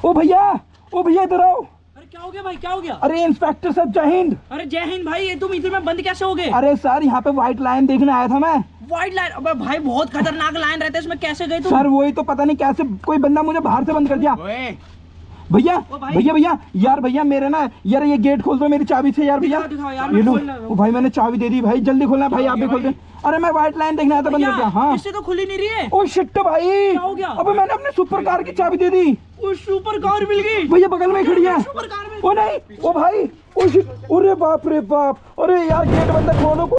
ओ भैया इधर आओ। अरे क्या हो गया भाई, क्या हो गया? अरे इंस्पेक्टर साहब जय हिंद। अरे जय हिंद भाई, ये तुम इधर में बंद कैसे हो गए? अरे सर यहाँ पे व्हाइट लाइन देखने आया था मैं। White line? अबे भाई बहुत खतरनाक लाइन रहता है, इसमें कैसे गए तुम? सर वही तो पता नहीं कैसे कोई बंदा मुझे बाहर से बंद कर दिया। भैया यार भैया मेरे ना यार ये गेट खोल दो मेरी चाबी से यार भैया। ये लो भाई मैंने चाबी दे दी भाई, जल्दी खोलना भाई, आप भी खोल दे। अरे मैं व्हाइट लाइन देखने आया था, बंद कर दिया। हाँ इससे तो खुली नहीं रही है। ओ शिट भाई, क्या हो गया? अबे मैंने अपने सुपर कार की चाबी दे दी। वो सुपर कार मिल गई भैया, बगल में खड़ी है। सुपर कार में। ओ नहीं, ओ भाई, ओ शिट, अरे बाप रे बाप, अरे यार गेट बंद खोलो।